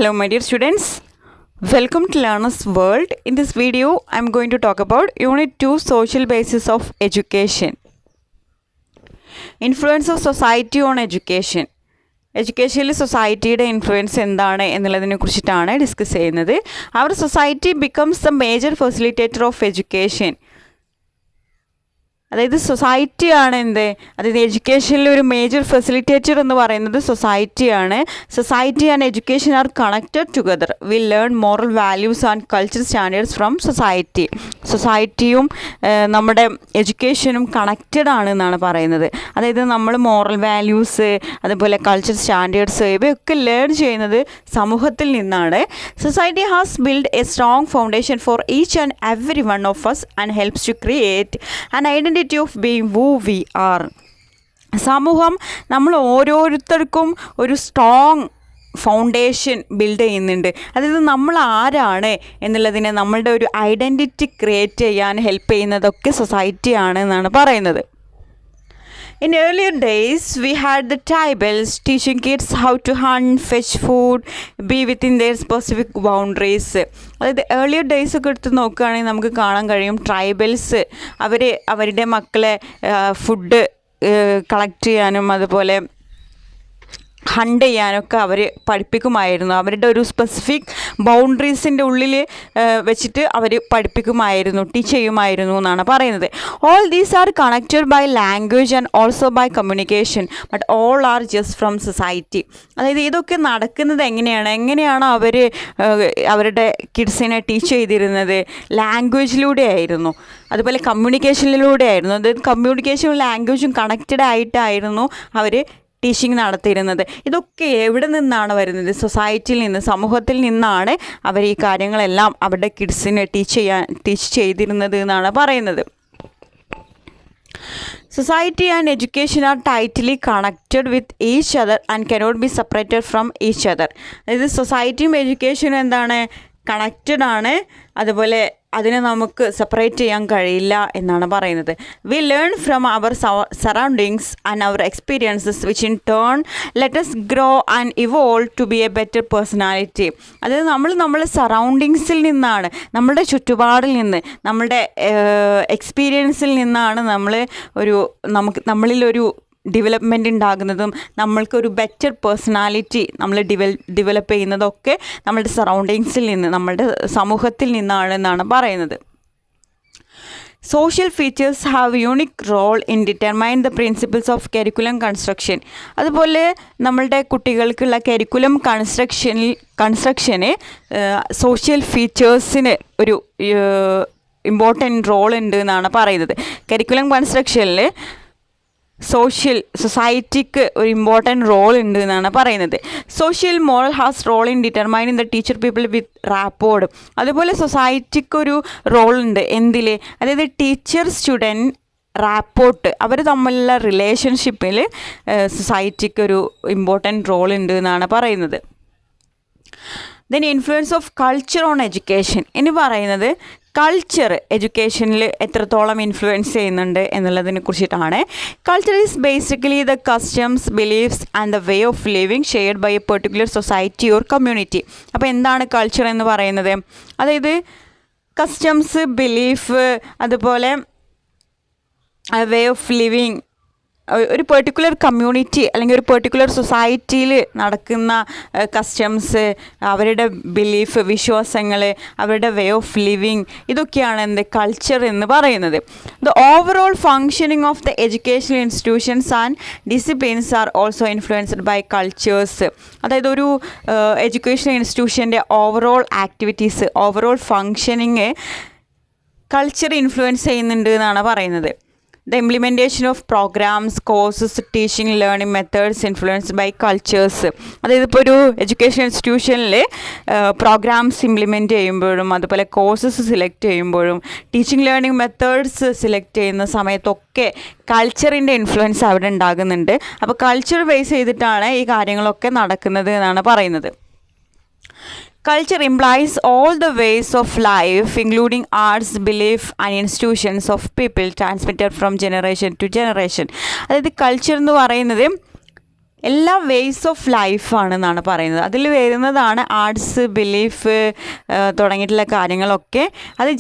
Hello my dear students, welcome to Learner's World. In this video, I am going to talk about Unit 2 Social Basis of Education. Influence of Society on Education. Educational societyയുടെ influence എന്താണ് എന്നുള്ളതിനെ കുറിച്ചിട്ടാണ് discuss ചെയ്യുന്നത്. Our society becomes the major facilitator of education. അതായത് സൊസൈറ്റിയാണ് എന്ത്, അതായത് എഡ്യൂക്കേഷനിൽ ഒരു major facilitator എന്ന് പറയുന്നത് സൊസൈറ്റിയാണ്. Society and education are connected together. We learn moral values and culture standards from society. സൊസൈറ്റിയും നമ്മുടെ എഡ്യൂക്കേഷനും കണക്റ്റഡ് ആണ് എന്നാണ് പറയുന്നത്. അതായത് നമ്മൾ മോറൽ വാല്യൂസ് അതുപോലെ കൾച്ചർ സ്റ്റാൻഡേർഡ്സ് ഇവയൊക്കെ ലേൺ ചെയ്യുന്നത് സമൂഹത്തിൽ നിന്നാണ്. Society has build a strong foundation for each and every one of us and helps to create an identity of being who we are. സമൂഹം നമ്മൾ ഓരോരുത്തർക്കും ഒരു സ്ട്രോങ് ഫൗണ്ടേഷൻ ബിൽഡ് ചെയ്യുന്നുണ്ട്. അതായത് നമ്മൾ ആരാണ് എന്നുള്ളതിനെ നമ്മളുടെ ഒരു ഐഡൻറ്റിറ്റി ക്രിയേറ്റ് ചെയ്യാൻ ഹെൽപ്പ് ചെയ്യുന്നതൊക്കെ സൊസൈറ്റിയാണ് എന്നാണ് പറയുന്നത്. In earlier days, we had the tribals teaching kids how to hunt, fetch food, be within their specific boundaries. അതായത് ഏർലിയർ ഡേയ്സ് ഒക്കെ എടുത്ത് നോക്കുകയാണെങ്കിൽ നമുക്ക് കാണാൻ കഴിയും ട്രൈബൽസ് അവരുടെ മക്കളെ ഫുഡ് കളക്ട് ചെയ്യാനും അതുപോലെ ഹണ്ട് ചെയ്യാനൊക്കെ അവർ പഠിപ്പിക്കുമായിരുന്നു. അവരുടെ ഒരു സ്പെസിഫിക് ബൗണ്ടറീസിൻ്റെ ഉള്ളിൽ വെച്ചിട്ട് അവർ പഠിപ്പിക്കുമായിരുന്നു, ടീച്ച് ചെയ്യുമായിരുന്നു എന്നാണ് പറയുന്നത്. All these are connected by language and also by communication, but all are just from society. അതായത് ഇതൊക്കെ നടക്കുന്നത് എങ്ങനെയാണ് അവർ അവരുടെ കിഡ്സിനെ ടീച്ച് ചെയ്തിരുന്നത്? ലാംഗ്വേജിലൂടെ ആയിരുന്നു, അതുപോലെ കമ്മ്യൂണിക്കേഷനിലൂടെ ആയിരുന്നു. അതായത് കമ്മ്യൂണിക്കേഷനും ലാംഗ്വേജും കണക്റ്റഡ് ആയിട്ടായിരുന്നു അവർ ടീച്ചിങ് നടത്തിയിരുന്നത്. ഇതൊക്കെ എവിടെ നിന്നാണ് വരുന്നത്? സൊസൈറ്റിയിൽ നിന്ന്, സമൂഹത്തിൽ നിന്നാണ് അവർ ഈ കാര്യങ്ങളെല്ലാം അവരുടെ കിഡ്സിനെ ടീച്ച് ചെയ്തിരുന്നത് എന്നാണ് പറയുന്നത്. Society and education are tightly connected with each other and cannot be separated from each other. അതായത് സൊസൈറ്റിയും എഡ്യൂക്കേഷനും എന്താണ്, കണക്റ്റഡ് ആണ്, അതുപോലെ അതിനെ നമുക്ക് സെപ്പറേറ്റ് ചെയ്യാൻ കഴിയില്ല എന്നാണ് പറയുന്നത്. We learn from our surroundings and our experiences which in turn let us grow and evolve to be a better personality. അതായത് നമ്മളെ സറൗണ്ടിങ്സിൽ നിന്നാണ്, നമ്മളുടെ ചുറ്റുപാടിൽ നിന്ന്, നമ്മളുടെ എക്സ്പീരിയൻസിൽ നിന്നാണ് നമ്മളിലൊരു ഡെവലപ്മെൻ്റ് ഉണ്ടാകുന്നതും നമ്മൾക്കൊരു ബെറ്റർ പേഴ്സണാലിറ്റി നമ്മൾ ഡെവലപ്പ് ചെയ്യുന്നതൊക്കെ നമ്മളുടെ സറൗണ്ടിങ്സിൽ നിന്ന്, നമ്മളുടെ സമൂഹത്തിൽ നിന്നാണ് എന്നാണ് പറയുന്നത്. Social features have unique role in determine the principles of curriculum construction. അതുപോലെ നമ്മളുടെ കുട്ടികൾക്കുള്ള കരിക്കുലം കൺസ്ട്രക്ഷന് സോഷ്യൽ ഫീച്ചേഴ്സിന് ഒരു ഇമ്പോർട്ടൻറ്റ് റോൾ ഉണ്ട് എന്നാണ് പറയുന്നത്. കരിക്കുലം കൺസ്ട്രക്ഷനിൽ സൊസൈറ്റിക്ക് ഒരു ഇമ്പോർട്ടൻറ്റ് റോൾ ഉണ്ട് എന്നാണ് പറയുന്നത്. Social moral has role in determining the teacher people with rapport. അതുപോലെ സൊസൈറ്റിക്കൊരു റോൾ ഉണ്ട് എന്തിൽ, അതായത് ടീച്ചർ സ്റ്റുഡൻറ്റ് റാപ്പോർട്ട്, അവർ തമ്മിലുള്ള റിലേഷൻഷിപ്പിൽ സൊസൈറ്റിക്കൊരു ഇമ്പോർട്ടൻറ്റ് റോൾ ഉണ്ട് എന്നാണ് പറയുന്നത്. Then influence of culture on education. ഇനി പറയുന്നത് കൾച്ചർ എഡ്യൂക്കേഷനിൽ എത്രത്തോളം ഇൻഫ്ലുവൻസ് ചെയ്യുന്നുണ്ട് എന്നുള്ളതിനെ കുറിച്ചിട്ടാണ്. Culture is basically the customs, beliefs and the way of living shared by a particular society or community. അപ്പോൾ എന്താണ് കൾച്ചർ എന്ന് പറയുന്നത്? അതായത് കസ്റ്റംസ്, ബിലീഫ്, അതുപോലെ വേ ഓഫ് ലിവിങ്, ഒരു പെർട്ടിക്കുലർ കമ്മ്യൂണിറ്റി അല്ലെങ്കിൽ ഒരു പെർട്ടിക്കുലർ സൊസൈറ്റിയിൽ നടക്കുന്ന കസ്റ്റംസ്, അവരുടെ ബിലീഫ്, വിശ്വാസങ്ങൾ, അവരുടെ വേ ഓഫ് ലിവിങ്, ഇതൊക്കെയാണ് എന്ത് കൾച്ചർ എന്ന് പറയുന്നത്. The overall functioning of the educational institutions and disciplines are also influenced by cultures. അതായത് ഒരു എഡ്യൂക്കേഷണൽ ഇൻസ്റ്റിറ്റ്യൂഷൻ്റെ overall activities, overall functioning culture influence ചെയ്യുന്നുണ്ട് എന്നാണ് പറയുന്നത്. The implementation of programs, courses, teaching, learning methods influenced by cultures. അതായത് ഇപ്പോൾ ഒരു education ഇൻസ്റ്റിറ്റ്യൂഷനിൽ programmes implement ചെയ്യുമ്പോഴും അതുപോലെ കോഴ്സസ് സെലക്ട് ചെയ്യുമ്പോഴും ടീച്ചിങ് ലേണിംഗ് മെത്തേഡ്സ് സെലക്ട് ചെയ്യുന്ന സമയത്തൊക്കെ കൾച്ചറിൻ്റെ ഇൻഫ്ലുവൻസ് അവിടെ ഉണ്ടാകുന്നുണ്ട്. അപ്പോൾ കൾച്ചർ ബേസ് ചെയ്തിട്ടാണ് ഈ കാര്യങ്ങളൊക്കെ നടക്കുന്നത് എന്നാണ് പറയുന്നത്. Culture implies all the ways of life, including arts, belief, and institutions of people transmitted from generation to generation. അതായത് കൾച്ചർ എന്ന് പറയുന്നത് എല്ലാ വേയ്സ് ഓഫ് ലൈഫാണെന്നാണ് പറയുന്നത്. അതിൽ വരുന്നതാണ് ആർട്സ്, ബിലീഫ് തുടങ്ങിയിട്ടുള്ള കാര്യങ്ങളൊക്കെ. അത്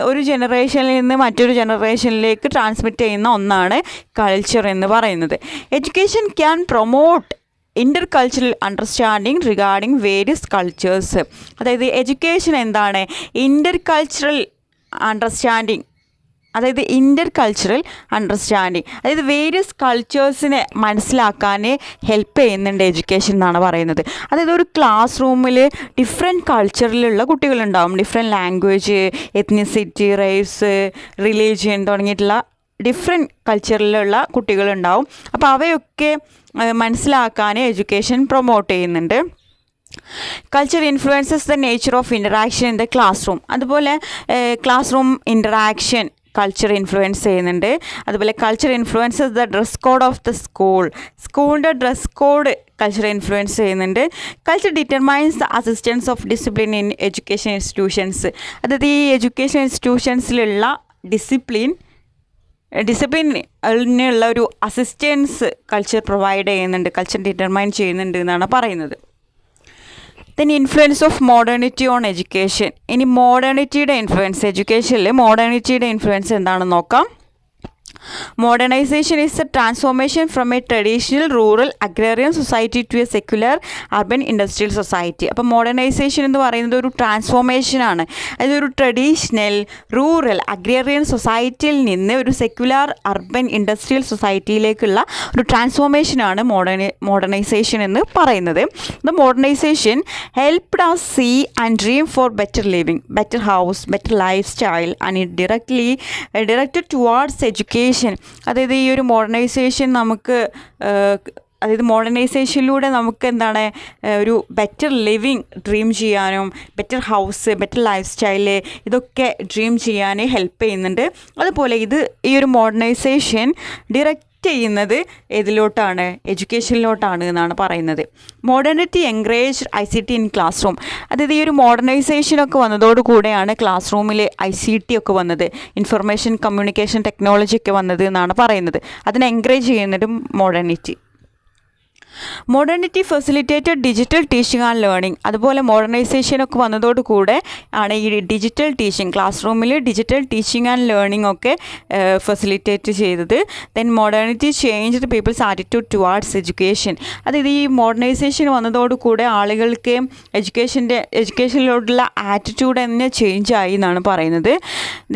ഒരു ജനറേഷനിൽ നിന്ന് മറ്റൊരു ജനറേഷനിലേക്ക് ട്രാൻസ്മിറ്റ് ചെയ്യുന്ന ഒന്നാണ് കൾച്ചർ എന്ന് പറയുന്നത്. Education can promote intercultural understanding regarding various cultures. അതായത് എഡ്യൂക്കേഷൻ എന്താണ്? ഇൻ്റർകൾച്ചറൽ അണ്ടർസ്റ്റാൻഡിങ്, അതായത് വേരിയസ് കൾച്ചേഴ്സിനെ മനസ്സിലാക്കാൻ ഹെൽപ്പ് ചെയ്യുന്നുണ്ട് എഡ്യൂക്കേഷൻ എന്നാണ് പറയുന്നത്. അതായത് ഒരു ക്ലാസ് റൂമിൽ ഡിഫറെൻറ്റ് കൾച്ചറിലുള്ള കുട്ടികളുണ്ടാവും. Different language, ethnicity, race, religion തുടങ്ങിയിട്ടുള്ള ഡിഫറെൻറ്റ് കൾച്ചറിലുള്ള കുട്ടികളുണ്ടാവും. അപ്പോൾ അവയൊക്കെ മനസ്സിലാക്കാൻ എഡ്യൂക്കേഷൻ പ്രൊമോട്ട് ചെയ്യുന്നുണ്ട്. Culture influences the nature of interaction in the classroom. അതുപോലെ classroom interaction culture influence ചെയ്യുന്നുണ്ട്. അതുപോലെ culture influences the dress code of the സ്കൂളിൻ്റെ ഡ്രസ് കോഡ് കൾച്ചർ ഇൻഫ്ലുവൻസ് ചെയ്യുന്നുണ്ട്. Culture determines the assistance of discipline in education institutions. അതായത് ഈ education ഇൻസ്റ്റിറ്റ്യൂഷൻസിലുള്ള ഡിസിപ്ലിനുള്ള ഒരു അസിസ്റ്റൻസ് കൾച്ചർ പ്രൊവൈഡ് ചെയ്യുന്നുണ്ട്, കൾച്ചർ ഡിറ്റർമൈൻ ചെയ്യുന്നുണ്ട് എന്നാണ് പറയുന്നത്. Then influence of modernity on education. ഇനി മോഡേണിറ്റിയുടെ ഇൻഫ്ലുവൻസ്, എഡ്യൂക്കേഷനിൽ മോഡേണിറ്റിയുടെ ഇൻഫ്ലുവൻസ് എന്താണെന്ന് നോക്കാം. Modernization is a transformation from a traditional rural agrarian society to a secular urban industrial society. അപ്പോൾ മോഡേണൈസേഷൻ എന്ന് പറയുന്നത് ഒരു ട്രാൻസ്ഫോർമേഷനാണ്. അതായത് ഒരു ട്രഡീഷണൽ റൂറൽ അഗ്രേറിയൻ സൊസൈറ്റിയിൽ നിന്ന് ഒരു സെക്യുലർ അർബൻ ഇൻഡസ്ട്രിയൽ സൊസൈറ്റിയിലേക്കുള്ള ഒരു ട്രാൻസ്ഫോർമേഷനാണ് മോഡേണൈസേഷൻ എന്ന് പറയുന്നത്. The modernisation helped us see and dream for better living, better house, better lifestyle and it directed towards education. അതായത് ഈ ഒരു മോഡേണൈസേഷൻ മോഡേണൈസേഷനിലൂടെ നമുക്ക് എന്താണ് ഒരു ബെറ്റർ ലിവിങ് ഡ്രീം ചെയ്യാനും better house, better life style ഇതൊക്കെ ഡ്രീം ചെയ്യാൻ ഹെൽപ്പ് ചെയ്യുന്നുണ്ട്. അതുപോലെ ഈ ഒരു മോഡേണൈസേഷൻ ചെയ്യുന്നത് ഏതിലോട്ടാണ്? എഡ്യൂക്കേഷനിലോട്ടാണ് എന്നാണ് പറയുന്നത്. Modernity encourage ICT in class room. അതായത് ഈ ഒരു മോഡേണൈസേഷനൊക്കെ വന്നതോടുകൂടെയാണ് ക്ലാസ് റൂമിൽ ICT ഒക്കെ വന്നത്, ഇൻഫർമേഷൻ കമ്മ്യൂണിക്കേഷൻ ടെക്നോളജി ഒക്കെ വന്നത് എന്നാണ് പറയുന്നത്. അതിനെ എൻകറേജ് ചെയ്യുന്നത് modernity facilitated digital teaching and learning. അതുപോലെ മോഡേണൈസേഷനൊക്കെ വന്നതോടുകൂടെ ആണ് ഈ ഡിജിറ്റൽ ടീച്ചിങ്, ക്ലാസ് റൂമിൽ ഡിജിറ്റൽ ടീച്ചിങ് ആൻഡ് ലേണിംഗ് ഒക്കെ ഫെസിലിറ്റേറ്റ് ചെയ്തത്. Then modernity changed people's attitude towards education. അതായത് ഈ മോഡേണൈസേഷൻ വന്നതോടുകൂടെ ആളുകൾക്ക് എഡ്യൂക്കേഷനിലോട്ടുള്ള ആറ്റിറ്റ്യൂഡ് തന്നെ ചേഞ്ച് ആയി എന്നാണ് പറയുന്നത്.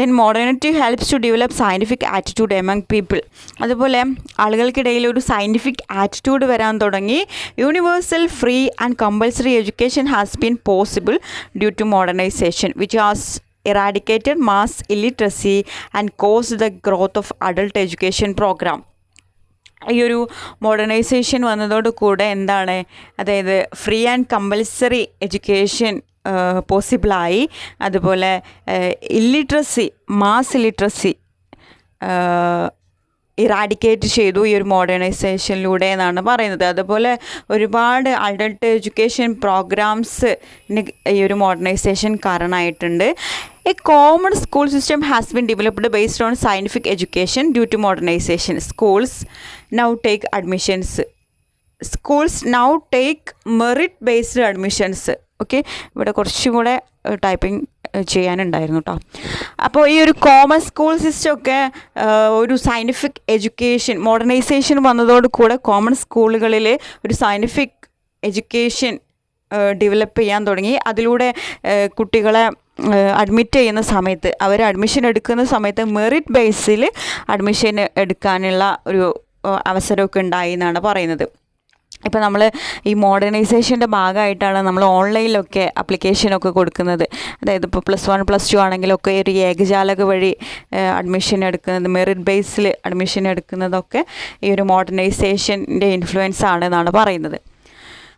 Then modernity helps to develop scientific attitude among people. അതുപോലെ ആളുകൾക്കിടയിൽ ഒരു സയൻറ്റിഫിക് ആറ്റിറ്റ്യൂഡ് വരാൻ തുടങ്ങി. Universal free and compulsory education has been possible due to modernisation which has eradicated mass illiteracy and caused the growth of adult education programme. ഈ ഒരു modernisation വന്നതോടുകൂടെ എന്താണ്, അതായത് ഫ്രീ ആൻഡ് കമ്പൽസറി എഡ്യൂക്കേഷൻ പോസിബിളായി. അതുപോലെ mass illiteracy eradicate ചെയ്തു ഈ ഒരു മോഡേണൈസേഷനിലൂടെ എന്നാണ് പറയുന്നത്. അതുപോലെ ഒരുപാട് അഡൾട്ട് എഡ്യൂക്കേഷൻ പ്രോഗ്രാംസ് ഈ ഒരു മോഡേണൈസേഷൻ കാരണമായിട്ടുണ്ട്. A common school system has been developed based on scientific education due to modernisation. Schools now take merit based admissions. Okay, ഇവിടെ കുറച്ചും കൂടെ ടൈപ്പിംഗ് ചെയ്യാനുണ്ടായിരുന്നു കേട്ടോ. അപ്പോൾ ഈ ഒരു കോമൺ സ്കൂൾ സിസ്റ്റം ഒക്കെ ഒരു സയൻറ്റിഫിക് എഡ്യൂക്കേഷൻ മോഡേണൈസേഷൻ വന്നതോടുകൂടെ കോമൺ സ്കൂളുകളിൽ ഒരു സയൻറ്റിഫിക് എഡ്യൂക്കേഷൻ ഡെവലപ്പ് ചെയ്യാൻ തുടങ്ങി. അതിലൂടെ കുട്ടികളെ അഡ്മിറ്റ് ചെയ്യുന്ന സമയത്ത്, അവർ അഡ്മിഷൻ എടുക്കുന്ന സമയത്ത് മെറിറ്റ് ബേസിൽ അഡ്മിഷൻ എടുക്കാനുള്ള ഒരു അവസരമൊക്കെ ഉണ്ടായി എന്നാണ് പറയുന്നത്. ഇപ്പോൾ നമ്മൾ ഈ മോഡേണൈസേഷൻ്റെ ഭാഗമായിട്ടാണ് നമ്മൾ ഓൺലൈനിലൊക്കെ അപ്ലിക്കേഷനൊക്കെ കൊടുക്കുന്നത്. അതായത് ഇപ്പോൾ +1 +2 ആണെങ്കിലൊക്കെ ഒരു ഏകജാലക വഴി അഡ്മിഷൻ എടുക്കുന്നത്, മെറിറ്റ് ബേസിൽ അഡ്മിഷൻ എടുക്കുന്നതൊക്കെ ഈ ഒരു മോഡേണൈസേഷൻ്റെ ഇൻഫ്ലുവൻസ് ആണെന്നാണ് പറയുന്നത്.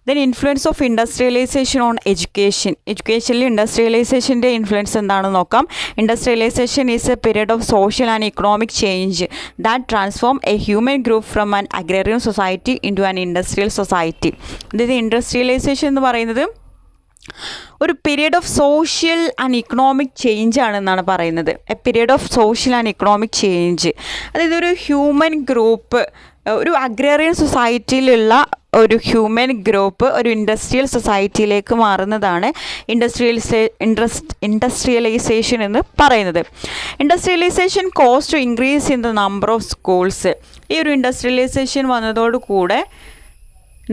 Then influence of industrialisation on education. എഡ്യൂക്കേഷനിൽ ഇൻഡസ്ട്രിയലൈസേഷൻ്റെ ഇൻഫ്ലുവൻസ് എന്താണെന്ന് നോക്കാം. Industrialisation is a period of social and economic change that transform a human group from an agrarian society into an industrial society. അതായത് industrialisation എന്ന് പറയുന്നത് ഒരു period of social and economic change ആണെന്നാണ് പറയുന്നത്. A period of social and economic change. അതായത് ഒരു human group ഒരു agrarian സൊസൈറ്റിയിലുള്ള ഒരു ഹ്യൂമൻ ഗ്രൂപ്പ് ഒരു ഇൻഡസ്ട്രിയൽ സൊസൈറ്റിയിലേക്ക് മാറുന്നതാണ് ഇൻഡസ്ട്രിയലൈസേഷൻ എന്ന് പറയുന്നത്. Industrialisation cause to increase in the number of schools. ഈ ഒരു ഇൻഡസ്ട്രിയലൈസേഷൻ വന്നതോടുകൂടെ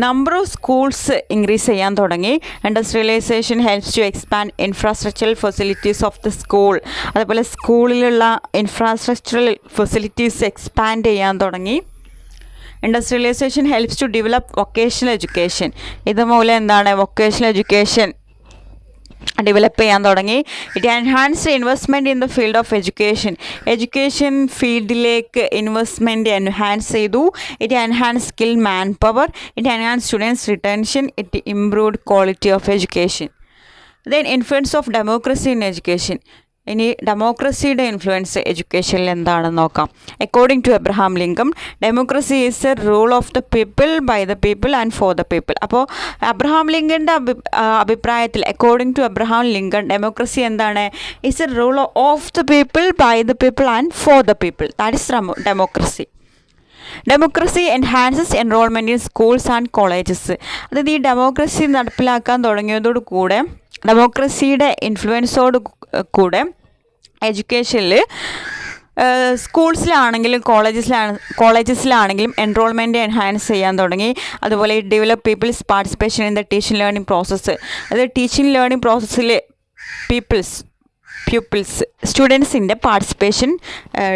നമ്പർ ഓഫ് സ്കൂൾസ് ഇൻക്രീസ് ചെയ്യാൻ തുടങ്ങി. Industrialisation helps to expand infrastructural facilities of the school. അതുപോലെ സ്കൂളിലുള്ള ഇൻഫ്രാസ്ട്രക്ചറൽ ഫെസിലിറ്റീസ് എക്സ്പാൻഡ് ചെയ്യാൻ തുടങ്ങി. Industrialisation helps to develop vocational education. ഇതുമൂലം എന്താണ് വൊക്കേഷണൽ എഡ്യൂക്കേഷൻ ഡെവലപ്പ് ചെയ്യാൻ തുടങ്ങി. It enhanced investment in the field of education ഫീൽഡിലേക്ക് ഇൻവെസ്റ്റ്മെൻറ്റ് എൻഹാൻസ് ചെയ്തു. It enhance skill man power. It enhance students retention. It improved quality of education. Then influence of democracy in education. ഇനി ഡെമോക്രസിയുടെ influence എഡ്യൂക്കേഷനിൽ എന്താണെന്ന് നോക്കാം. According to Abraham Lincoln, democracy is a rule of the people, by the people and for the people. അപ്പോൾ Abraham ലിങ്കൻ്റെ അഭിപ്രായത്തിൽ, according to Abraham Lincoln, democracy എന്താണ്? Is a rule of the people, by the people and for the people. That is democracy. Democracy enhances enrolment in schools and colleges. അതായത് ഈ democracy നടപ്പിലാക്കാൻ തുടങ്ങിയതോടുകൂടെ, ഡെമോക്രസിയുടെ ഇൻഫ്ലുവൻസോട് കൂടെ എഡ്യൂക്കേഷനിൽ സ്കൂൾസിലാണെങ്കിലും കോളേജസിലാണെങ്കിലും enrolment enhance ചെയ്യാൻ തുടങ്ങി. അതുപോലെ develop people's participation in the teaching learning process. അതായത് teaching learning പ്രോസസ്സിൽ pupils സ്റ്റുഡൻസിൻ്റെ പാർട്ടിസിപ്പേഷൻ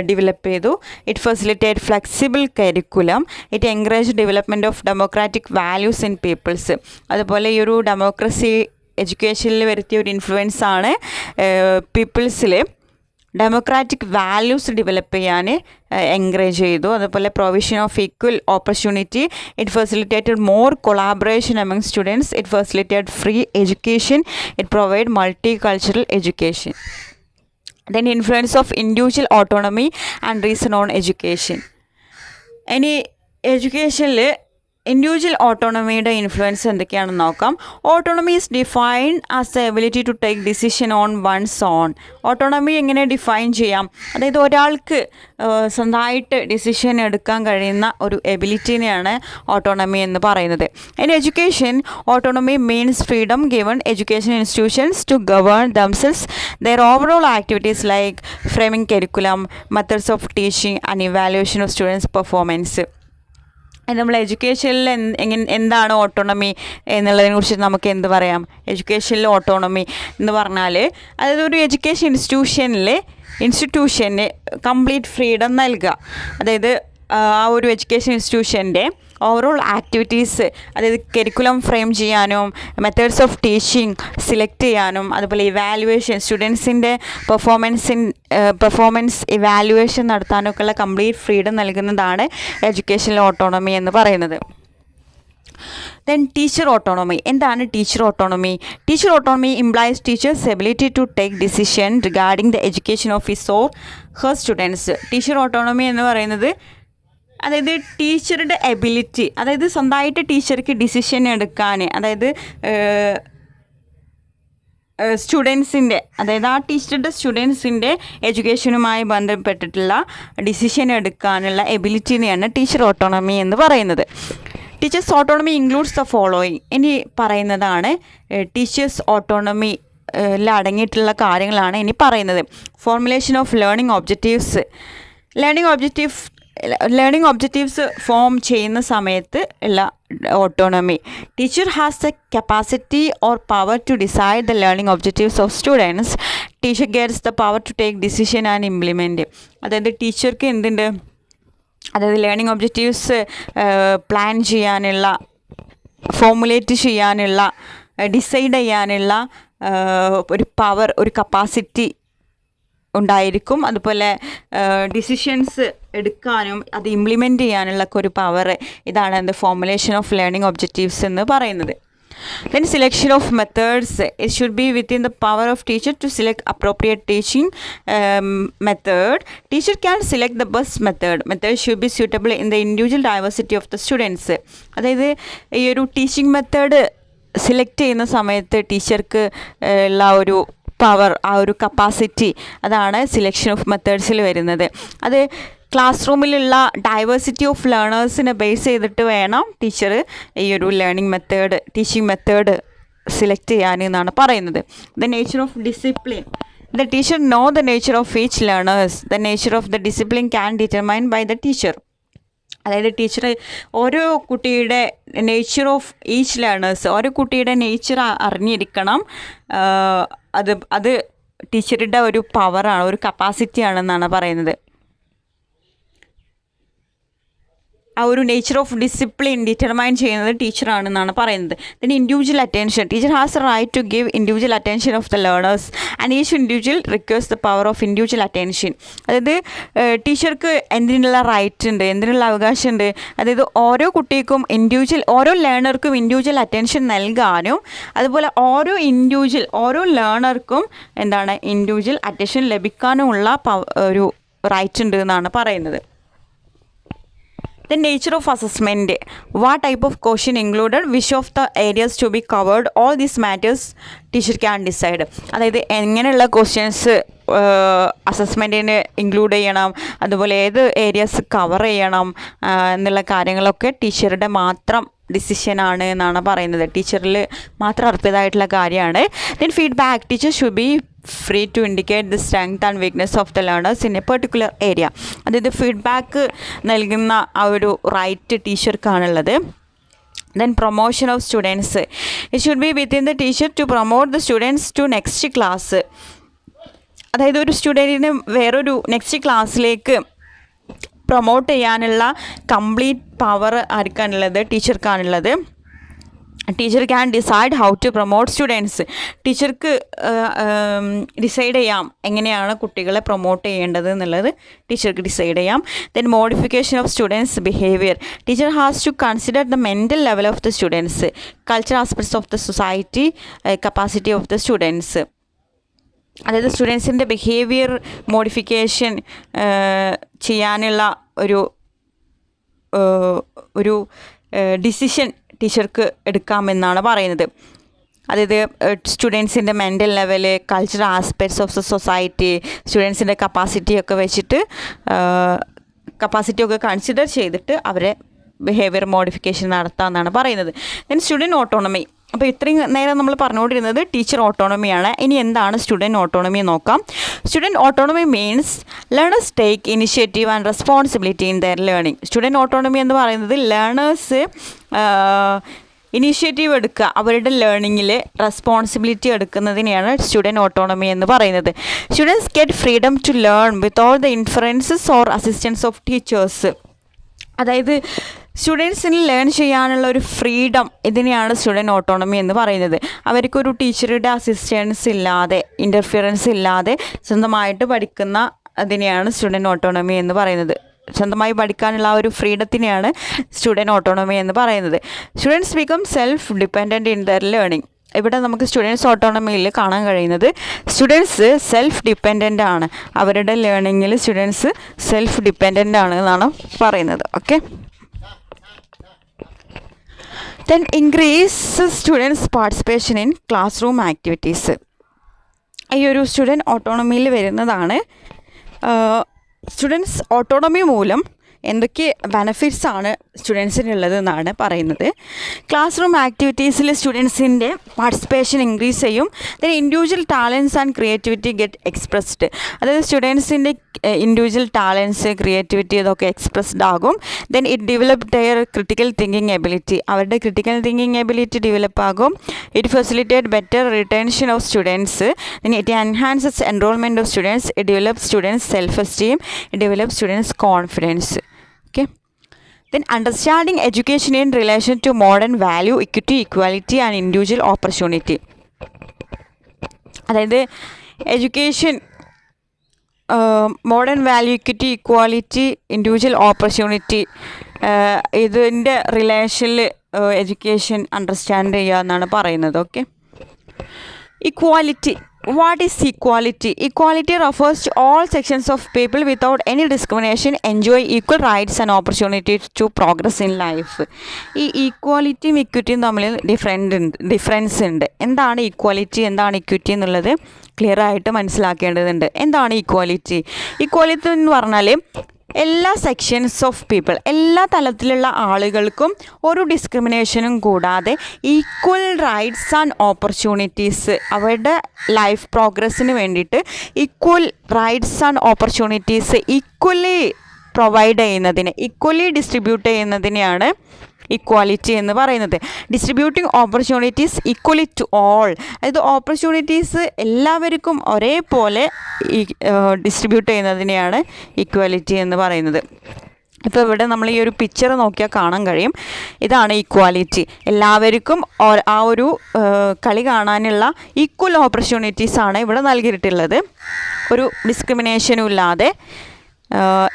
ഡെവലപ്പ് ചെയ്തു. It facilitate flexible curriculum. It encourage development of democratic values in peoples. അതുപോലെ ഈ ഒരു ഡെമോക്രസി എഡ്യൂക്കേഷനിൽ വരുത്തിയ ഒരു ഇൻഫ്ലുവൻസ് ആണ് പീപ്പിൾസിൽ ഡെമോക്രാറ്റിക് വാല്യൂസ് ഡെവലപ്പ് ചെയ്യാൻ എൻകറേജ് ചെയ്തു. അതുപോലെ provision of equal opportunity. It facilitated more collaboration among students. It facilitated free education. It provide multi cultural education. Then influence of individual autonomy and reason on education. ഇനി എഡ്യൂക്കേഷനിൽ individual ഓട്ടോണമിയുടെ influence എന്തൊക്കെയാണെന്ന് നോക്കാം. Autonomy is defined as the ability to take decision on one's own. Autonomy എങ്ങനെ define ചെയ്യാം? അതായത് ഒരാൾക്ക് സ്വന്തമായിട്ട് ഡിസിഷൻ എടുക്കാൻ കഴിയുന്ന ഒരു എബിലിറ്റിനെയാണ് ഓട്ടോണമി എന്ന് പറയുന്നത്. In education, autonomy means freedom given education institutions to govern themselves their overall activities like framing curriculum, methods of teaching and evaluation of students performance. നമ്മൾ എഡ്യൂക്കേഷനിൽ എന്താണ് ഓട്ടോണമി എന്നുള്ളതിനെ കുറിച്ച് നമുക്ക് എന്ത് പറയാം? എഡ്യൂക്കേഷനിൽ ഓട്ടോണമി എന്ന് പറഞ്ഞാൽ അതായത് ഒരു എഡ്യൂക്കേഷൻ ഇൻസ്റ്റിറ്റ്യൂഷന് കംപ്ലീറ്റ് ഫ്രീഡം നൽകുക. അതായത് ആ ഒരു എഡ്യൂക്കേഷൻ ഇൻസ്റ്റിറ്റ്യൂഷൻ്റെ ഓവറോൾ ആക്ടിവിറ്റീസ്, അതായത് കരിക്കുലം ഫ്രെയിം ചെയ്യാനും മെത്തേഡ്സ് ഓഫ് ടീച്ചിങ് സെലക്ട് ചെയ്യാനും അതുപോലെ ഇവാലുവേഷൻ സ്റ്റുഡൻസിൻ്റെ പെർഫോമൻസ് ഇവാലുവേഷൻ നടത്താനൊക്കെയുള്ള കംപ്ലീറ്റ് ഫ്രീഡം നൽകുന്നതാണ് എഡ്യൂക്കേഷണൽ ഓട്ടോണമി എന്ന് പറയുന്നത്. Then teacher autonomy. എന്താണ് teacher autonomy? Teacher autonomy implies teacher's ability to take decision regarding the education of his or her students. Teacher autonomy എന്ന് പറയുന്നത് അതായത് ടീച്ചറുടെ എബിലിറ്റി, അതായത് സ്വന്തമായിട്ട് ടീച്ചർക്ക് ഡിസിഷൻ എടുക്കാൻ, അതായത് സ്റ്റുഡൻസിൻ്റെ, അതായത് ആ ടീച്ചറുടെ സ്റ്റുഡൻസിൻ്റെ എഡ്യൂക്കേഷനുമായി ബന്ധപ്പെട്ടിട്ടുള്ള ഡിസിഷൻ എടുക്കാനുള്ള എബിലിറ്റിനെയാണ് ടീച്ചർ ഓട്ടോണമി എന്ന് പറയുന്നത്. Teachers autonomy includes the following. ഇനി പറയുന്നതാണ് ടീച്ചേഴ്സ് ഓട്ടോണമി അടങ്ങിയിട്ടുള്ള കാര്യങ്ങളാണ് ഇനി പറയുന്നത്. Formulation of learning objectives. ലേണിംഗ് ഒബ്ജക്റ്റീവ്സ് ഫോം ചെയ്യുന്ന സമയത്ത് ഉള്ള autonomy. Teacher has the capacity or power to decide the learning objectives of students. Teacher gets the power to take decision and implement. അതായത് ടീച്ചർക്ക് എന്തുണ്ട്? അതായത് ലേണിംഗ് ഒബ്ജക്റ്റീവ്സ് പ്ലാൻ ചെയ്യാനുള്ള, ഫോർമുലേറ്റ് ചെയ്യാനുള്ള, ഡിസൈഡ് ചെയ്യാനുള്ള ഒരു പവർ, ഒരു കപ്പാസിറ്റി ഉണ്ടായിരിക്കും. അതുപോലെ ഡിസിഷൻസ് എടുക്കാനും അത് ഇംപ്ലിമെൻറ്റ് ചെയ്യാനുള്ള ഒരു പവർ. ഇതാണ് എന്ത് ഫോർമുലേഷൻ ഓഫ് ലേണിംഗ് ഒബ്ജക്റ്റീവ്സ് എന്ന് പറയുന്നത്. Then selection of methods. It should be within the power of teacher to select appropriate teaching method. Teacher can select the best method. Method should be suitable in the individual diversity of the students. അതായത് ഈ ഒരു teaching method select ചെയ്യുന്ന സമയത്ത് ടീച്ചർക്ക് ഉള്ള ഒരു power, ആ ഒരു കപ്പാസിറ്റി, അതാണ് സിലക്ഷൻ ഓഫ് മെത്തേഡ്സിൽ വരുന്നത്. അത് ക്ലാസ് റൂമിലുള്ള ഡൈവേഴ്സിറ്റി ഓഫ് ലേണേഴ്സിനെ ബേസ് ചെയ്തിട്ട് വേണം ടീച്ചർ ഈ ഒരു ടീച്ചിങ് മെത്തേഡ് സെലക്ട് ചെയ്യാൻ എന്നാണ് പറയുന്നത്. The nature of discipline. The teacher know the nature of each learners. The nature of the discipline can determined by the teacher. അതായത് ടീച്ചർ ഓരോ കുട്ടിയുടെ നേച്ചർ ഓഫ് ഈച്ച് ലേണേഴ്സ്, ഓരോ കുട്ടിയുടെ നേച്ചർ അറിഞ്ഞിരിക്കണം. അത് ടീച്ചറുടെ ഒരു പവറാണ്, ഒരു കപ്പാസിറ്റി ആണെന്നാണ് പറയുന്നത്. ആ ഒരു നേച്ചർ ഓഫ് ഡിസിപ്ലിൻ ഡിറ്റർമൈൻ ചെയ്യുന്നത് ടീച്ചറാണെന്നാണ് പറയുന്നത്. Then individual attention. Teacher has a right to give individual attention of the learners and each individual requires the power of individual attention. അതായത് ടീച്ചർക്ക് എന്തിനുള്ള റൈറ്റ് ഉണ്ട്, എന്തിനുള്ള അവകാശമുണ്ട്, അതായത് ഓരോ കുട്ടിക്കും ഓരോ ലേണർക്കും ഇൻഡിവിജ്വൽ അറ്റൻഷൻ നൽകാനും അതുപോലെ ഓരോ ലേണർക്കും ഇൻഡിവിജ്വൽ അറ്റൻഷൻ ലഭിക്കാനുമുള്ള ഒരു റൈറ്റ് ഉണ്ട് എന്നാണ് പറയുന്നത്. The nature of assessment. What type of question included? Which of the areas to be covered? All these matters teacher can decide. അതായത് എങ്ങനെയുള്ള ക്വസ്റ്റ്യൻസ് അസസ്മെൻറ്റിന് ഇൻക്ലൂഡ് ചെയ്യണം, അതുപോലെ ഏത് ഏരിയാസ് കവർ ചെയ്യണം എന്നുള്ള കാര്യങ്ങളൊക്കെ ടീച്ചറുടെ മാത്രം ഡിസിഷനാണ് എന്നാണ് പറയുന്നത്. ടീച്ചറിൽ മാത്രം അർപ്പിതമായിട്ടുള്ള കാര്യമാണ്. Then feedback. Teacher should be free to indicate the strength and weakness of the learners in a particular area. അതായത് ഫീഡ്ബാക്ക് നൽകുന്ന ആ ഒരു റൈറ്റ് ടീച്ചർക്കാണുള്ളത്. Then promotion of students. It should be within the teacher to promote the students to next class. അതായത് ഒരു സ്റ്റുഡൻറ്റിനെ വേറൊരു next ക്ലാസ്സിലേക്ക് promote ചെയ്യാനുള്ള കംപ്ലീറ്റ് പവർ ആർക്കാണുള്ളത്? ടീച്ചർക്കാണുള്ളത്. Teacher can decide how to promote students. ടീച്ചർക്ക് ഡിസൈഡ് ചെയ്യാം എങ്ങനെയാണ് കുട്ടികളെ പ്രൊമോട്ട് ചെയ്യേണ്ടത് എന്നുള്ളത് ടീച്ചർക്ക് ഡിസൈഡ് ചെയ്യാം. Then modification of students behaviour. Teacher has to consider the mental level of the students, culture aspects of the society, capacity of the students. അതായത് സ്റ്റുഡൻസിൻ്റെ ബിഹേവിയർ മോഡിഫിക്കേഷൻ ചെയ്യാനുള്ള ഒരു ഡിസിഷൻ ടീച്ചർക്ക് എടുക്കാമെന്നാണ് പറയുന്നത്. അതായത് സ്റ്റുഡൻസിൻ്റെ mental level, cultural aspects of the society, സ്റ്റുഡൻസിൻ്റെ കപ്പാസിറ്റിയൊക്കെ വെച്ചിട്ട് കപ്പാസിറ്റിയൊക്കെ കൺസിഡർ ചെയ്തിട്ട് അവരെ ബിഹേവിയർ മോഡിഫിക്കേഷൻ നടത്താമെന്നാണ് പറയുന്നത്. Then student autonomy. അപ്പോൾ ഇത്രയും നേരം നമ്മൾ പറഞ്ഞുകൊണ്ടിരുന്നത് ടീച്ചർ ഓട്ടോണമിയാണ്. ഇനി എന്താണ് സ്റ്റുഡൻറ്റ് ഓട്ടോണമി നോക്കാം. Student autonomy means learners take initiative and responsibility in their learning. Student autonomy എന്ന് പറയുന്നത് ലേണേഴ്സ് ഇനീഷ്യേറ്റീവ് എടുക്കുക, അവരുടെ ലേണിങ്ങിൽ റെസ്പോൺസിബിലിറ്റി എടുക്കുന്നതിനെയാണ് സ്റ്റുഡൻറ്റ് ഓട്ടോണമി എന്ന് പറയുന്നത്. Students get freedom to learn without the influences or assistance of teachers. അതായത് സ്റ്റുഡൻസിന് ലേൺ ചെയ്യാനുള്ള ഒരു ഫ്രീഡം, ഇതിനെയാണ് സ്റ്റുഡൻറ്റ് ഓട്ടോണമി എന്ന് പറയുന്നത്. അവർക്കൊരു ടീച്ചറുടെ അസിസ്റ്റൻസ് ഇല്ലാതെ, ഇൻ്റർഫിയറൻസ് ഇല്ലാതെ സ്വന്തമായിട്ട് പഠിക്കുന്ന അതിനെയാണ് സ്റ്റുഡൻറ്റ് ഓട്ടോണമി എന്ന് പറയുന്നത്. സ്വന്തമായി പഠിക്കാനുള്ള ആ ഒരു ഫ്രീഡത്തിനെയാണ് സ്റ്റുഡൻറ്റ് ഓട്ടോണമി എന്ന് പറയുന്നത്. Students become self dependent in there learning. ഇവിടെ നമുക്ക് സ്റ്റുഡൻസ് ഓട്ടോണമിയിൽ കാണാൻ കഴിയുന്നത് സ്റ്റുഡൻസ് സെൽഫ് ഡിപ്പെൻഡൻ്റ് ആണ്, അവരുടെ ലേണിങ്ങിൽ സ്റ്റുഡൻസ് സെൽഫ് ഡിപ്പെൻഡൻ്റ് ആണ് എന്നാണ് പറയുന്നത്. Okay. Then increase students' participation in classroom activities. ഈ ഒരു സ്റ്റുഡൻറ്റ് ഓട്ടോണമിയിൽ വരുന്നതാണ്. സ്റ്റുഡൻസ് ഓട്ടോണമി മൂലം എന്തൊക്കെ ബെനഫിറ്റ്സ് ആണ് സ്റ്റുഡൻസിനുള്ളത് എന്നാണ് പറയുന്നത്. ക്ലാസ് റൂം ആക്ടിവിറ്റീസിൽ സ്റ്റുഡൻസിൻ്റെ പാർട്ടിസിപ്പേഷൻ ഇൻക്രീസ് ചെയ്യും. Then individual talents and creativity get expressed. അതായത് സ്റ്റുഡൻസിൻ്റെ ഇൻഡിവിജ്വൽ ടാലൻസ്, ക്രിയേറ്റിവിറ്റി ഇതൊക്കെ എക്സ്പ്രസ്ഡ് ആകും. Then it develop their critical thinking ability. അവരുടെ ക്രിട്ടിക്കൽ തിങ്കിങ് എബിലിറ്റി ഡെവലപ്പ് ആകും. It facilitate better retention of students. Then it enhances enrolment of students. It develop students self esteem. It develop students confidence. Okay. Then understanding education in relation to modern value, equity, equality and individual opportunity. അതായത് education modern value, equity, equality, individual opportunity, ഇതിൻ്റെ റിലേഷനിൽ education understand ചെയ്യുക എന്നാണ് പറയുന്നത്. Okay. Equality. What is equality? Equality refers to all sections of people without any discrimination enjoy equal rights and opportunities to progress in life. ഈ ഈക്വാലിറ്റിയും ഇക്വിറ്റിയും തമ്മിൽ difference ഉണ്ട്. എന്താണ് equality, എന്താണ് ഇക്വിറ്റി എന്നുള്ളത് ക്ലിയർ ആയിട്ട് മനസ്സിലാക്കേണ്ടതുണ്ട്. എന്താണ് ഈക്വാലിറ്റി? ഈക്വാലിറ്റി എന്ന് പറഞ്ഞാൽ എല്ലാ സെക്ഷൻസ് ഓഫ് പീപ്പിൾ, എല്ലാ തലത്തിലുള്ള ആളുകൾക്കും ഒരു ഡിസ്ക്രിമിനേഷനും കൂടാതെ ഈക്വൽ റൈറ്റ്സ് ആൻഡ് ഓപ്പർച്യൂണിറ്റീസ്, അവരുടെ ലൈഫ് പ്രോഗ്രസ്സിന് വേണ്ടിയിട്ട് equal rights and opportunities equally provide ചെയ്യുന്നതിന്, ഈക്വലി ഡിസ്ട്രിബ്യൂട്ട് ചെയ്യുന്നതിനെയാണ് ഇക്വാലിറ്റി എന്ന് പറയുന്നത്. Distributing opportunities equally to all, അതായത് ഓപ്പർച്യൂണിറ്റീസ് എല്ലാവർക്കും ഒരേപോലെ ഡിസ്ട്രിബ്യൂട്ട് ചെയ്യുന്നതിനെയാണ് ഇക്വാലിറ്റി എന്ന് പറയുന്നത്. ഇപ്പോൾ ഇവിടെ നമ്മൾ ഈ ഒരു പിക്ചർ നോക്കിയാൽ കാണാൻ കഴിയും, ഇതാണ് ഈക്വാലിറ്റി. എല്ലാവർക്കും ആ ഒരു കളി കാണാനുള്ള ഈക്വൽ ഓപ്പർച്യൂണിറ്റീസാണ് ഇവിടെ നൽകിയിട്ടുള്ളത്. ഒരു ഡിസ്ക്രിമിനേഷനും ഇല്ലാതെ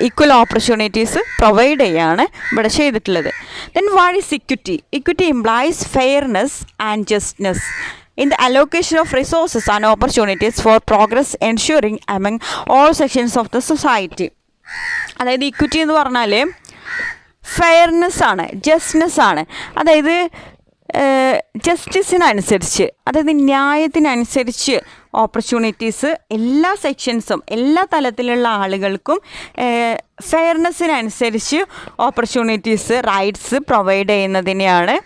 ഈക്വൽ ഓപ്പർച്യൂണിറ്റീസ് പ്രൊവൈഡ് ചെയ്യാണ് ഇവിടെ ചെയ്തിട്ടുള്ളത്. Then what is equity? Equity implies fairness and justness in the allocation of resources and opportunities for progress ensuring among all sections of the society. അതായത് ഇക്വിറ്റി എന്ന് പറഞ്ഞാൽ ഫെയർനെസ് ആണ്, ജസ്റ്റ്നെസ് ആണ്. അതായത് ജസ്റ്റിസിനനുസരിച്ച്, അതായത് ന്യായത്തിനനുസരിച്ച് ഓപ്പർച്യൂണിറ്റീസ് എല്ലാ സെക്ഷൻസും എല്ലാ തലത്തിലുള്ള ആളുകൾക്കും ഫെയർനെസ്സിനനുസരിച്ച് ഓപ്പർച്യൂണിറ്റീസ് റൈറ്റ്സ് പ്രൊവൈഡ് ചെയ്യുന്നതിനെയാണ്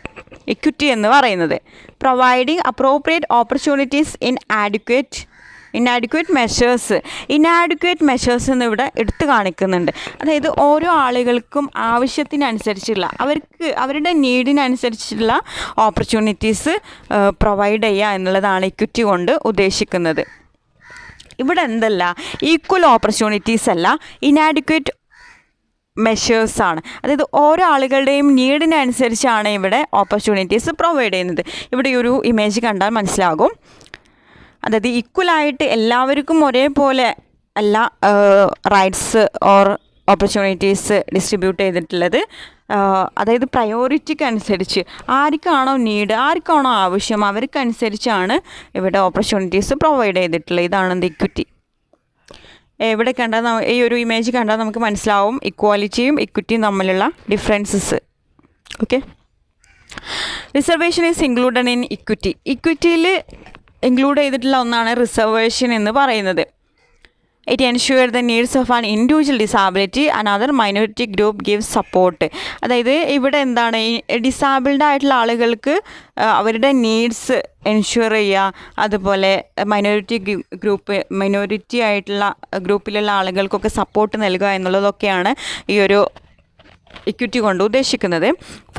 ഇക്വിറ്റി എന്ന് പറയുന്നത്. Providing appropriate opportunities inadequate measures എന്നിവിടെ എടുത്തു കാണിക്കുന്നുണ്ട്. അതായത് ഓരോ ആളുകൾക്കും ആവശ്യത്തിനനുസരിച്ചുള്ള അവരുടെ നീഡിനനുസരിച്ചുള്ള ഓപ്പർച്യൂണിറ്റീസ് പ്രൊവൈഡ് ചെയ്യുക എന്നുള്ളതാണ് ഇക്വിറ്റി കൊണ്ട് ഉദ്ദേശിക്കുന്നത്. ഇവിടെ എന്തല്ല, ഈക്വൽ ഓപ്പർച്യൂണിറ്റീസ് അല്ല, ഇനാഡിക്വേറ്റ് മെഷേഴ്സാണ്. അതായത് ഓരോ ആളുകളുടെയും നീഡിനനുസരിച്ചാണ് ഇവിടെ ഓപ്പർച്യൂണിറ്റീസ് പ്രൊവൈഡ് ചെയ്യുന്നത്. ഇവിടെ ഈ ഒരു ഇമേജ് കണ്ടാൽ മനസ്സിലാകും. അതായത് ഈക്വലായിട്ട് എല്ലാവർക്കും ഒരേപോലെ അല്ല റൈറ്റ്സ് ഓർ ഓപ്പർച്യൂണിറ്റീസ് ഡിസ്ട്രിബ്യൂട്ട് ചെയ്തിട്ടുള്ളത്. അതായത് പ്രയോറിറ്റിക്ക് അനുസരിച്ച് ആർക്കാണോ നീഡ്, ആർക്കാണോ ആവശ്യം, അവർക്കനുസരിച്ചാണ് ഇവിടെ ഓപ്പർച്യൂണിറ്റീസ് പ്രൊവൈഡ് ചെയ്തിട്ടുള്ളത്. ഇതാണ് ഇക്വിറ്റി. ഇവിടെ കണ്ടാൽ ഈ ഒരു ഇമേജ് കണ്ടാൽ നമുക്ക് മനസ്സിലാവും ഇക്വാലിറ്റിയും ഇക്വിറ്റിയും തമ്മിലുള്ള differences. Okay, reservation is included in equity. ഇക്വിറ്റിയിൽ ഇൻക്ലൂഡ് ചെയ്തിട്ടുള്ള ഒന്നാണ് റിസർവേഷൻ എന്ന് പറയുന്നത്. It ensure the needs of an individual disability and other minority group give support. അതായത് ഇവിടെ എന്താണ്, ഈ ഡിസാബിൾഡ് ആയിട്ടുള്ള ആളുകൾക്ക് അവരുടെ നീഡ്സ് എൻഷ്യൂർ ചെയ്യുക, അതുപോലെ മൈനോറിറ്റി ആയിട്ടുള്ള ഗ്രൂപ്പിലുള്ള ആളുകൾക്കൊക്കെ സപ്പോർട്ട് നൽകുക എന്നുള്ളതൊക്കെയാണ് ഈ ഒരു ഇക്വിറ്റി കൊണ്ട് ഉദ്ദേശിക്കുന്നത്.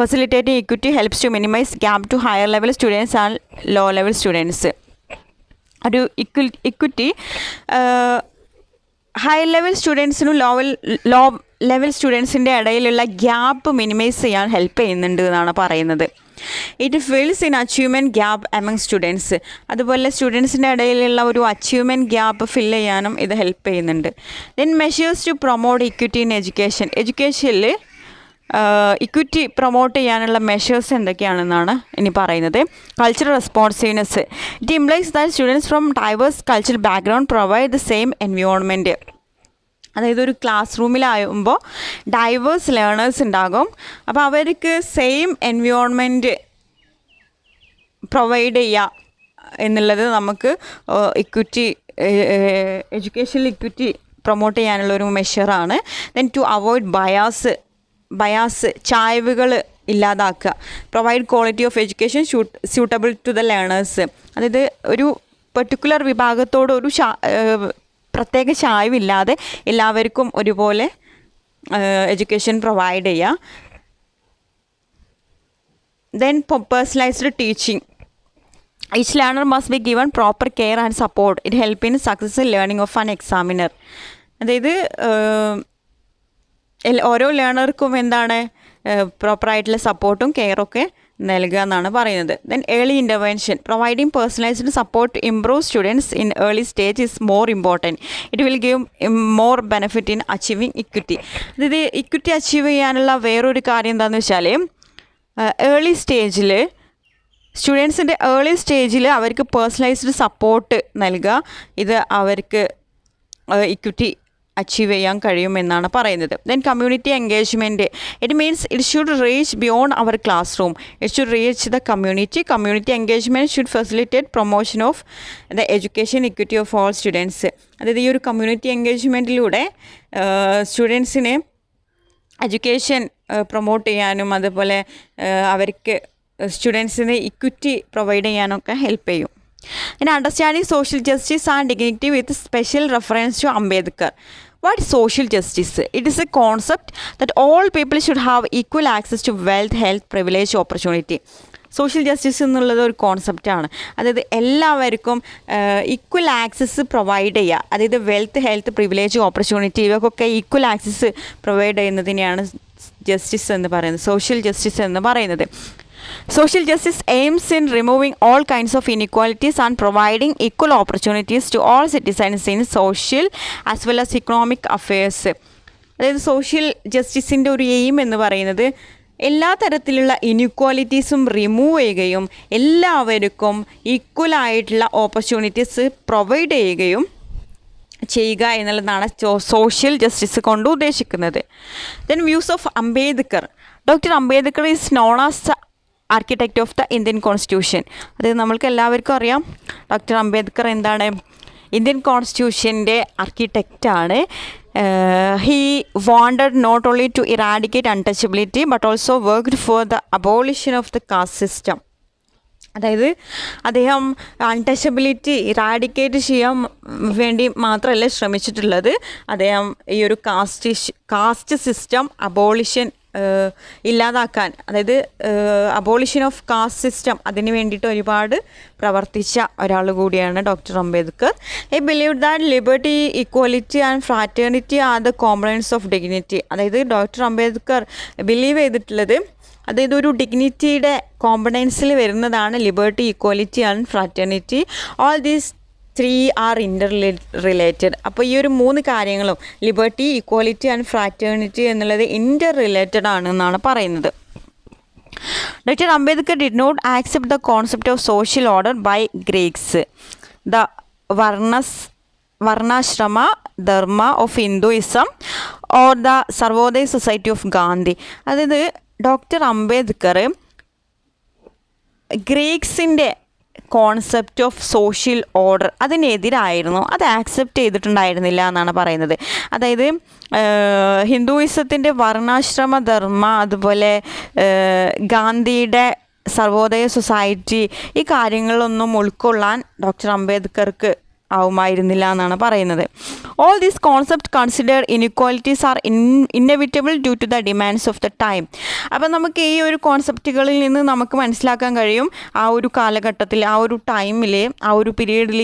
Facilitating equity helps to minimise gap to higher level students and low level students. ഒരു ഇക്വിറ്റി ഹൈ ലെവൽ സ്റ്റുഡൻസിനും ലോ ലെവൽ സ്റ്റുഡൻസിൻ്റെ ഇടയിലുള്ള ഗ്യാപ്പ് മിനിമൈസ് ചെയ്യാൻ ഹെൽപ്പ് ചെയ്യുന്നുണ്ട് എന്നാണ് പറയുന്നത്. It fills in achievement gap among students. അതുപോലെ സ്റ്റുഡൻസിൻ്റെ ഇടയിലുള്ള ഒരു അച്ചീവ്മെൻറ്റ് ഗ്യാപ്പ് ഫില്ല് ചെയ്യാനും ഇത് ഹെൽപ്പ് ചെയ്യുന്നുണ്ട്. Then measures to promote equity in എഡ്യൂക്കേഷനിൽ ഇക്വിറ്റി പ്രൊമോട്ട് ചെയ്യാനുള്ള മെഷേഴ്സ് എന്തൊക്കെയാണെന്നാണ് ഇനി പറയുന്നത്. Cultural responsiveness. It implies that students from diverse cultural background provide the same environment. അതായത് ഒരു ക്ലാസ് റൂമിലാകുമ്പോൾ ഡൈവേഴ്സ് ലേണേഴ്സ് ഉണ്ടാകും. അപ്പോൾ അവർക്ക് സെയിം എൻവയോൺമെൻറ്റ് പ്രൊവൈഡ് ചെയ്യുക എന്നുള്ളത് നമുക്ക് ഇക്വിറ്റി, എഡ്യൂക്കേഷനിൽ ഇക്വിറ്റി പ്രൊമോട്ട് ചെയ്യാനുള്ള ഒരു മെഷറാണ്. ദെൻ ടു അവോയ്ഡ് ബയാസ് ചായ്വുകൾ ഇല്ലാതാക്കുക. Provide quality of education suitable to the learners. അതായത് ഒരു പെർട്ടിക്കുലർ വിഭാഗത്തോട് ഒരു പ്രത്യേക ചായ്വില്ലാതെ എല്ലാവർക്കും ഒരുപോലെ എഡ്യൂക്കേഷൻ പ്രൊവൈഡ് ചെയ്യുക. Then personalised teaching. Each learner must be given proper care and support. It helps in successful learning of an examiner. അതായത് ഓരോ ലേണർക്കും എന്താണ് പ്രോപ്പറായിട്ടുള്ള സപ്പോർട്ടും കെയറൊക്കെ നൽകുക എന്നാണ് പറയുന്നത്. Then early intervention. Providing personalised support to improve students in early stage is more important. It will give more benefit in achieving equity. അതായത് equity achieve ചെയ്യാനുള്ള വേറൊരു കാര്യം എന്താണെന്ന് വെച്ചാൽ ഏർലി സ്റ്റേജിൽ സ്റ്റുഡൻസിൻ്റെ ഏർലി സ്റ്റേജിൽ അവർക്ക് പേഴ്സണലൈസ്ഡ് സപ്പോർട്ട് നൽകുക. ഇത് അവർക്ക് ഇക്വിറ്റി അച്ചീവ് ചെയ്യാൻ കഴിയുമെന്നാണ് പറയുന്നത്. Then community engagement, it means it should reach beyond our class room, it should reach the community. Community engagement should facilitate promotion of the education equity of all students. അതായത് ഈ ഒരു community എൻഗേജ്മെൻറ്റിലൂടെ സ്റ്റുഡൻസിന് education promote ചെയ്യാനും അതുപോലെ അവർക്ക് സ്റ്റുഡൻസിന് equity provide ചെയ്യാനൊക്കെ help ചെയ്യും. പിന്നെ understanding social justice and dignity with special reference to Ambedkar. What is social justice? It is a concept that all people should have equal access to wealth, health, privilege, opportunity. Social justice എന്നുള്ളത് ഒരു കോൺസെപ്റ്റാണ്. അതായത് എല്ലാവർക്കും equal access provide ചെയ്യുക. അതായത് wealth, health, privilege, opportunity ഇവക്കൊക്കെ equal access provide ചെയ്യുന്നതിനെയാണ് justice എന്ന് പറയുന്നത്, സോഷ്യൽ ജസ്റ്റിസ് എന്ന് പറയുന്നത്. Social justice aims in removing all kinds of inequalities and providing equal opportunities to all citizens in social as well as economic affairs. അതായത് social ജസ്റ്റിസിൻ്റെ ഒരു aim എന്ന് പറയുന്നത് എല്ലാ തരത്തിലുള്ള ഇനിക്വാലിറ്റീസും റിമൂവ് ചെയ്യുകയും എല്ലാവർക്കും ഈക്വലായിട്ടുള്ള ഓപ്പർച്യൂണിറ്റീസ് പ്രൊവൈഡ് ചെയ്യുക എന്നുള്ളതാണ് സോഷ്യൽ ജസ്റ്റിസ് കൊണ്ട് ഉദ്ദേശിക്കുന്നത്. Then views of Ambedkar. Doctor Ambedkar is known as architect of the Indian constitution. അതായത് നമ്മൾക്ക് എല്ലാവർക്കും അറിയാം ഡോക്ടർ അംബേദ്കർ എന്താണ്, ഇന്ത്യൻ കോൺസ്റ്റിറ്റ്യൂഷൻ്റെ ആർക്കിടെക്റ്റാണ്. He wanted not only to eradicate untouchability but also worked for the abolition of the caste system. അതായത് അദ്ദേഹം untouchability eradicate ചെയ്യാൻ വേണ്ടി മാത്രമല്ല ശ്രമിച്ചിട്ടുള്ളത്, അദ്ദേഹം ഈ ഒരു കാസ്റ്റ് സിസ്റ്റം അബോളിഷൻ ഇല്ലാതാക്കാൻ, അതായത് അബോളിഷൻ ഓഫ് കാസ്റ്റ് സിസ്റ്റം അതിന് വേണ്ടിയിട്ട് ഒരുപാട് പ്രവർത്തിച്ച ഒരാൾ കൂടിയാണ് doctor Ambedkar. He believe that liberty, equality and fraternity are the components of dignity. അതായത് ഡോക്ടർ അംബേദ്കർ ബിലീവ് ചെയ്തിട്ടുള്ളത്, അതായത് ഒരു ഡിഗ്നിറ്റിയുടെ കോമ്പണൻസിൽ വരുന്നതാണ് liberty, equality and fraternity. All these 3 are related. അപ്പോൾ ഈ ഒരു 3 കാര്യങ്ങളും ലിബർട്ടി, ഇക്വാലിറ്റി ആൻഡ് ഫ്രാറ്റേണിറ്റി എന്നുള്ളത് റിലേറ്റഡ് ആണെന്നാണ് പറയുന്നത്. Doctor Ambedkar did not accept the concept of social order by Greeks, the varnashrama dharma of Hinduism or the Sarvodaya society of Gandhi. അതായത് doctor Ambedkar ഗ്രീക്സിൻ്റെ concept of social order അതിനെതിരായിരുന്നു, അത് ആക്സെപ്റ്റ് ചെയ്തിട്ടുണ്ടായിരുന്നില്ല എന്നാണ് പറയുന്നത്. അതായത് ഹിന്ദുയിസത്തിൻ്റെ വർണ്ണാശ്രമ ധർമ്മ, അതുപോലെ ഗാന്ധിയുടെ സർവോദയ സൊസൈറ്റി, ഈ കാര്യങ്ങളൊന്നും ഉൾക്കൊള്ളാൻ ഡോക്ടർ അംബേദ്കർക്ക് ആവുമായിരുന്നില്ല എന്നാണ് പറയുന്നത്. All these concept consider inequalities are inevitable due to the demands of the time. അപ്പം നമുക്ക് ഈ ഒരു കോൺസെപ്റ്റുകളിൽ നിന്ന് നമുക്ക് മനസ്സിലാക്കാൻ കഴിയും ആ ഒരു കാലഘട്ടത്തിൽ, ആ ഒരു ടൈമിൽ, ആ ഒരു പീരീഡിൽ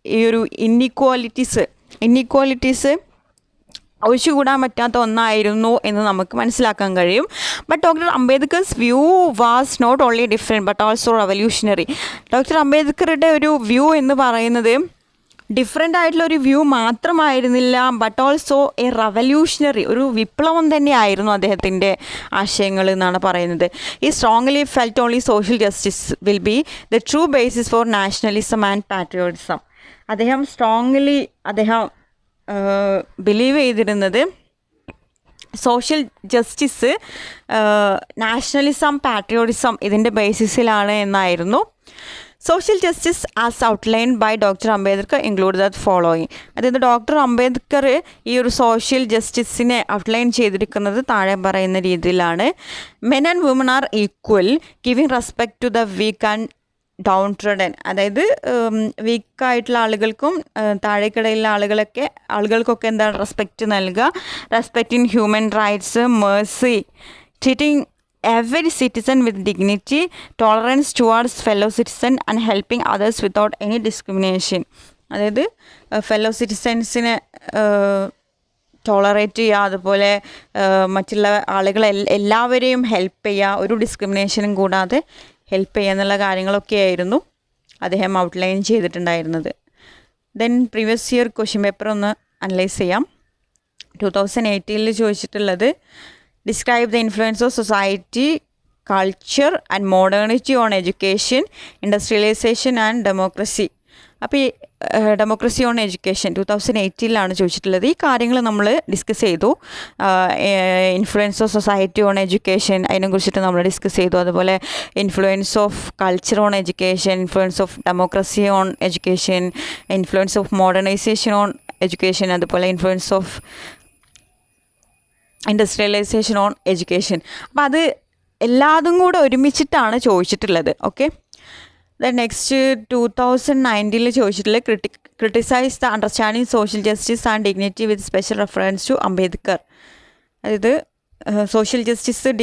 ഈ ഒരു ഇന്നിക്വാലിറ്റീസ് ഒഴിച്ചുകൂടാൻ പറ്റാത്ത ഒന്നായിരുന്നു എന്ന് നമുക്ക് മനസ്സിലാക്കാൻ കഴിയും. But doctor Ambedkar's view was not only different but also revolutionary. Doctor അംബേദ്കറുടെ ഒരു വ്യൂ എന്ന് പറയുന്നത് ഡിഫറെൻ്റ് ആയിട്ടുള്ള ഒരു വ്യൂ മാത്രമായിരുന്നില്ല, ബട്ട് ഓൾസോ എ റവല്യൂഷണറി, ഒരു വിപ്ലവം തന്നെയായിരുന്നു അദ്ദേഹത്തിൻ്റെ ആശയങ്ങൾ എന്നാണ് പറയുന്നത്. ഈ strongly felt only social justice will be the true basis for nationalism and patriotism. അദ്ദേഹം ബിലീവ് ചെയ്തിരുന്നത് സോഷ്യൽ ജസ്റ്റിസ്, നാഷണലിസം, പാട്രിയോട്ടിസം ഇതിൻ്റെ ബേസിസിലാണ് എന്നായിരുന്നു. Social justice as outlined by doctor Ambedkar include the following. അതായത് ഡോക്ടർ അംബേദ്കർ ഈ ഒരു സോഷ്യൽ ജസ്റ്റിസിനെ ഔട്ട്ലൈൻ ചെയ്തിരിക്കുന്നത് താഴെ പറയുന്ന രീതിയിലാണ്. Men and women are equal, giving respect to the weak and downtrodden. അതായത് വീക്കായിട്ടുള്ള ആളുകൾക്കും താഴേക്കിടയിലുള്ള ആളുകൾക്കൊക്കെ എന്താണ് റെസ്പെക്റ്റ് നൽകുക. Respect in human rights, Mercy, treating every citizen with dignity, tolerance towards fellow citizen and helping others without any discrimination. അതായത് fellow സിറ്റിസൻസിനെ tolerate ചെയ്യുക, അതുപോലെ മറ്റുള്ള എല്ലാവരെയും ഹെൽപ്പ് ചെയ്യുക, ഒരു ഡിസ്ക്രിമിനേഷനും കൂടാതെ ഹെൽപ്പ് ചെയ്യുക എന്നുള്ള കാര്യങ്ങളൊക്കെയായിരുന്നു അദ്ദേഹം ഔട്ട്ലൈൻ ചെയ്തിട്ടുണ്ടായിരുന്നത്. Then previous year question paper ഒന്ന് അനലൈസ് ചെയ്യാം. 2018 ചോദിച്ചിട്ടുള്ളത് describe the influence of society, culture and modernity on education, industrialization and democracy. അപ്പോൾ ഈ ഡെമോക്രസി ഓൺ എഡ്യൂക്കേഷൻ 2018 ചോദിച്ചിട്ടുള്ളത്. ഈ കാര്യങ്ങൾ നമ്മൾ ഡിസ്കസ് ചെയ്തു. Influence of society on education അതിനെക്കുറിച്ചിട്ട് നമ്മൾ ഡിസ്കസ് ചെയ്തു. അതുപോലെ influence of culture on education, influence of democracy on education, influence of modernisation on education, അതുപോലെ influence of industrialisation on education. അപ്പം അത് എല്ലാതും കൂടെ ഒരുമിച്ചിട്ടാണ് ചോദിച്ചിട്ടുള്ളത്. ഓക്കെ. നെക്സ്റ്റ് 2019 ചോദിച്ചിട്ടുള്ളത് criticise the understanding social justice and dignity with special reference to Ambedkar. അതായത് social justice,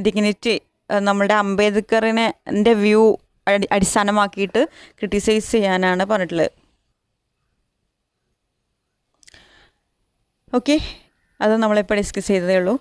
dignity നമ്മുടെ അംബേദ്കറിൻ്റെ view അടിസ്ഥാനമാക്കിയിട്ട് criticise ചെയ്യാനാണ് പറഞ്ഞിട്ടുള്ളത്. ഓക്കെ, അത് നമ്മളിപ്പോൾ ഡിസ്കസ് ചെയ്തതേ ഉള്ളൂ.